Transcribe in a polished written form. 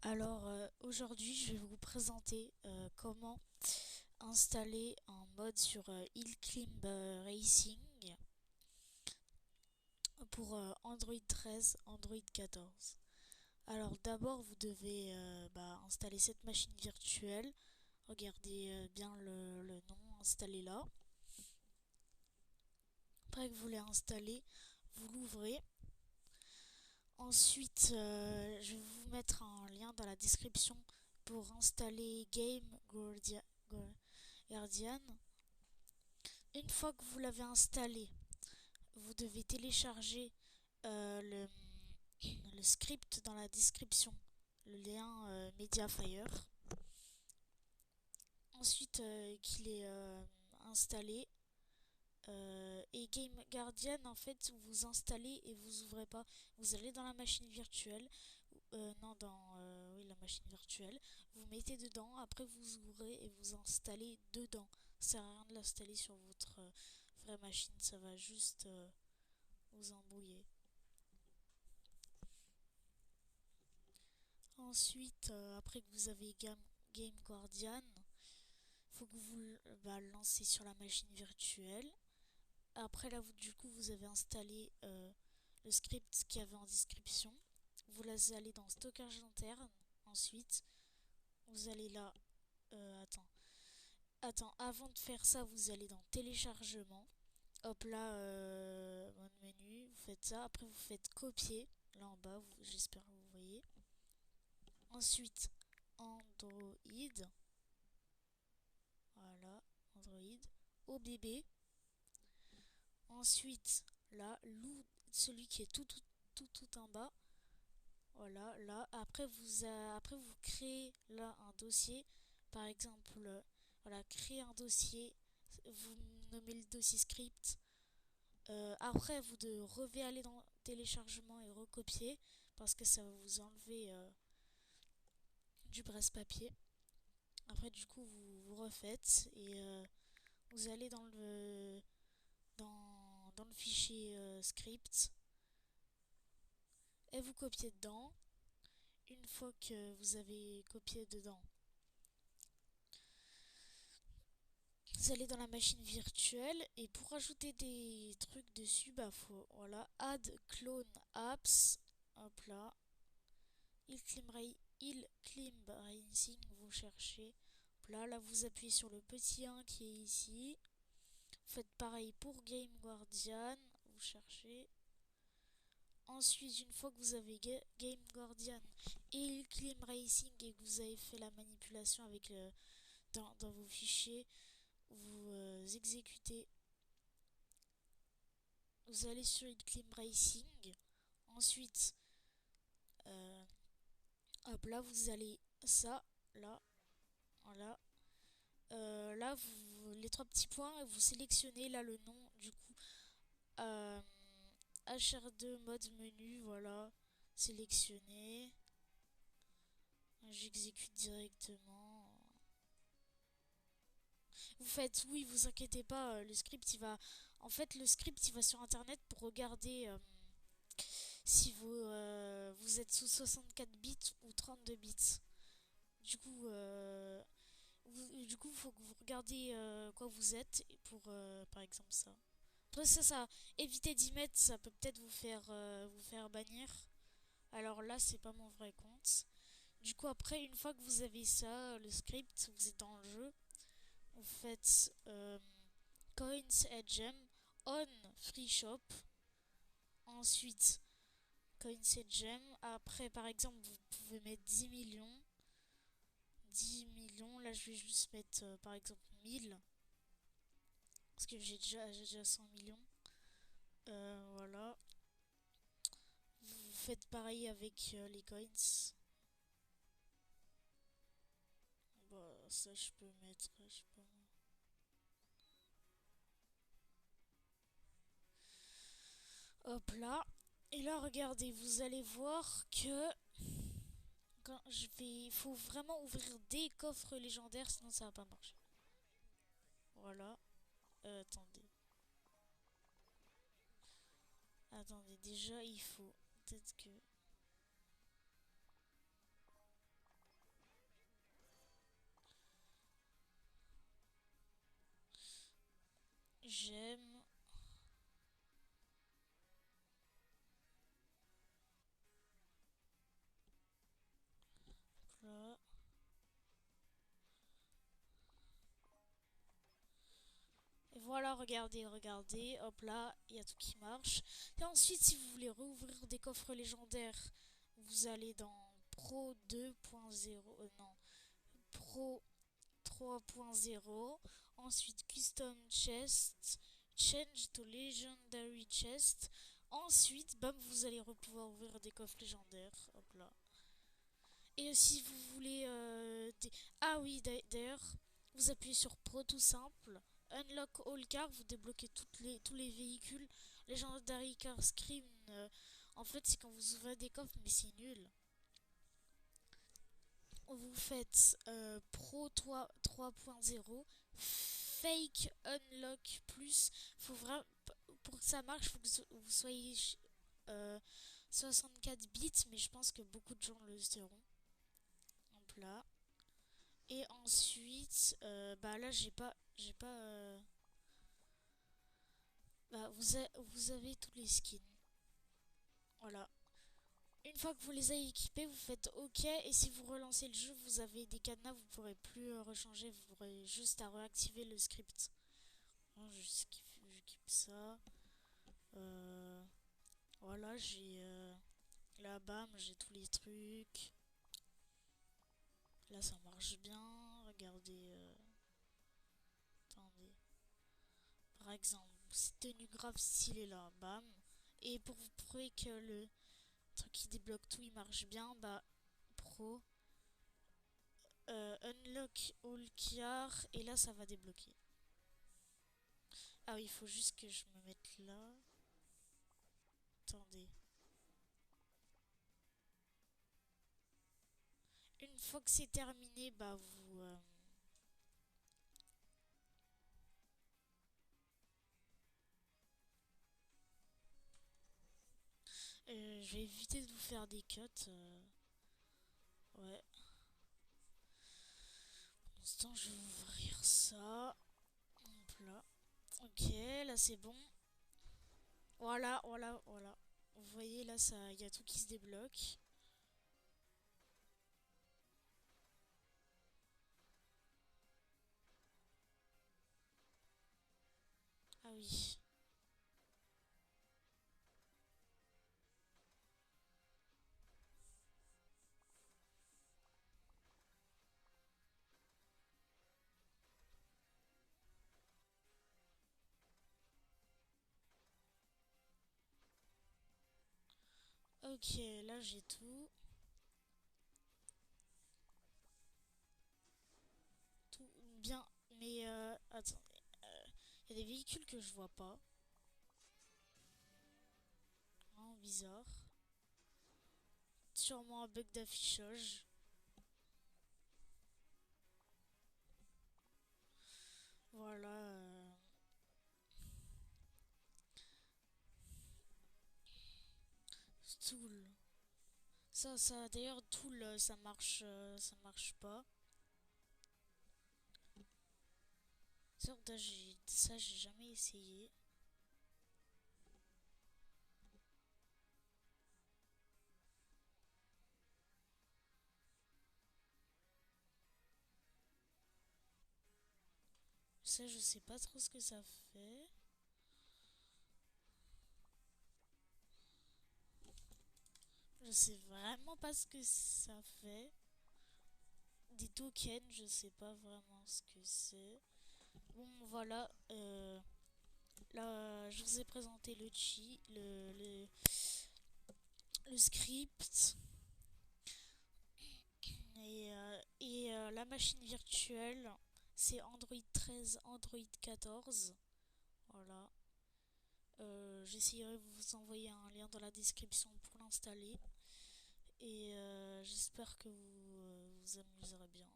Alors aujourd'hui je vais vous présenter comment installer un mode sur Hill Climb Racing pour Android 13, Android 14. Alors d'abord vous devez installer cette machine virtuelle. Regardez bien le nom, installez là. Après que vous l'avez installé, vous l'ouvrez. Ensuite, je vais vous mettre un lien dans la description pour installer Guardian. Une fois que vous l'avez installé, vous devez télécharger euh, le script dans la description, le lien Mediafire. Ensuite qu'il est installé, et Game Guardian, en fait, vous installez et vous ouvrez pas. Vous allez dans la machine virtuelle, non, dans oui, la machine virtuelle. Vous mettez dedans, après vous ouvrez et vous installez dedans. Ça sert à rien de l'installer sur votre vraie machine, ça va juste vous embrouiller. Ensuite, après que vous avez Game Guardian, il faut que vous le lancez sur la machine virtuelle. Après là, du coup, vous avez installé le script qu'il y avait en description. Vous allez dans stockage interne. Ensuite, vous allez là. Attends, avant de faire ça, vous allez dans téléchargement. Hop là, mode menu, vous faites ça. Après, vous faites copier. Là en bas, j'espère que vous voyez. Ensuite, Android. Voilà, Android. OBB. Ensuite, là, celui qui est tout en bas. Voilà, là. Après, vous créez là un dossier. Par exemple, voilà, créer un dossier. Vous nommez le dossier script. Après, vous devez aller dans téléchargement et recopier parce que ça va vous enlever du presse-papier. Après, du coup, vous refaites et vous allez dans le fichier script et vous copiez dedans. Une fois que vous avez copié dedans, vous allez dans la machine virtuelle et pour ajouter des trucs dessus, bah faut voilà, add clone apps. Hop là, il climb racing, vous cherchez. Hop là, vous appuyez sur le petit 1 qui est ici. Vous faites pareil pour Game Guardian, vous cherchez. Ensuite, une fois que vous avez Game Guardian et il climb racing et que vous avez fait la manipulation avec dans vos fichiers, vous exécutez. Vous allez sur il climb racing. Ensuite, euh, hop là, vous allez ça, là, voilà. Là, les trois petits points, vous sélectionnez là le nom du coup. Euh, HR2 mode menu, voilà, sélectionné. J'exécute directement. Vous faites, oui, vous inquiétez pas, le script il va. En fait, le script il va sur internet pour regarder si vous êtes sous 64 bits ou 32 bits. Du coup, il faut que vous regardiez quoi vous êtes pour, par exemple, ça. Après ça, évitez d'y mettre, ça peut peut-être vous faire bannir. Alors là, c'est pas mon vrai compte. Du coup, après, une fois que vous avez ça, le script, vous êtes dans le jeu, vous faites Coins et Gems on Free Shop. Ensuite, Coins et Gems. Après, par exemple, vous pouvez mettre 10 millions. 10 millions, là je vais juste mettre par exemple 1000 parce que j'ai déjà 100 millions. Voilà. Vous faites pareil avec les coins. Bah, ça je peux mettre, je sais pas. Hop là. Et là, regardez, vous allez voir que il faut vraiment ouvrir des coffres légendaires, sinon ça va pas marcher. Voilà. Attendez. Attendez, déjà il faut peut-être que. j'aime. Là. Et voilà, regardez, regardez, hop là, il y a tout qui marche. Et ensuite, si vous voulez rouvrir des coffres légendaires, vous allez dans Pro 2.0, non, Pro 3.0, ensuite Custom Chest, Change to Legendary Chest. Ensuite, bam, vous allez pouvoir ouvrir des coffres légendaires, hop là. Et si vous voulez Ah oui, d'ailleurs, vous appuyez sur Pro tout simple. Unlock All Car, vous débloquez tous les véhicules. Legendary Car Scream, en fait, c'est quand vous ouvrez des coffres, mais c'est nul. Vous faites Pro 3.0, Fake Unlock Plus. Faut vraiment, pour que ça marche, faut que vous soyez 64 bits, mais je pense que beaucoup de gens le seront. Hop là. Et ensuite, bah là j'ai pas. Bah vous avez tous les skins. Voilà. Une fois que vous les avez équipés, vous faites OK. Et si vous relancez le jeu, vous avez des cadenas, vous pourrez plus rechanger. Vous aurez juste à réactiver le script. Bon, j'équipe ça. Voilà, j'ai là, bam, j'ai tous les trucs. Là, ça marche bien. Regardez. Attendez. Par exemple, cette tenue grave stylée là, bam. Et pour vous prouver que le truc qui débloque tout il marche bien, bah pro, unlock all car, et là ça va débloquer. Ah oui, il faut juste que je me mette là. Attendez. Une fois que c'est terminé, bah vous... je vais éviter de vous faire des cuts. Ouais. Pour l'instant, je vais ouvrir ça. Hop là. Ok, là c'est bon. Voilà, voilà, voilà. Vous voyez là, ça, il y a tout qui se débloque. Ah oui. Ok, là j'ai tout. Tout bien. Mais attendez. Il y a des véhicules que je vois pas. Vraiment bizarre. Sûrement un bug d'affichage. Voilà. Tool. Ça, d'ailleurs, Tool, ça marche pas. Ça, j'ai jamais essayé. Ça, je sais pas trop ce que ça fait. Je sais vraiment pas ce que ça fait. Des tokens, je sais pas vraiment ce que c'est. Bon, voilà. Là, je vous ai présenté le chi, le script la machine virtuelle. C'est Android 13, Android 14. Voilà. J'essayerai de vous envoyer un lien dans la description pour l'installer. Et j'espère que vous vous amuserez bien.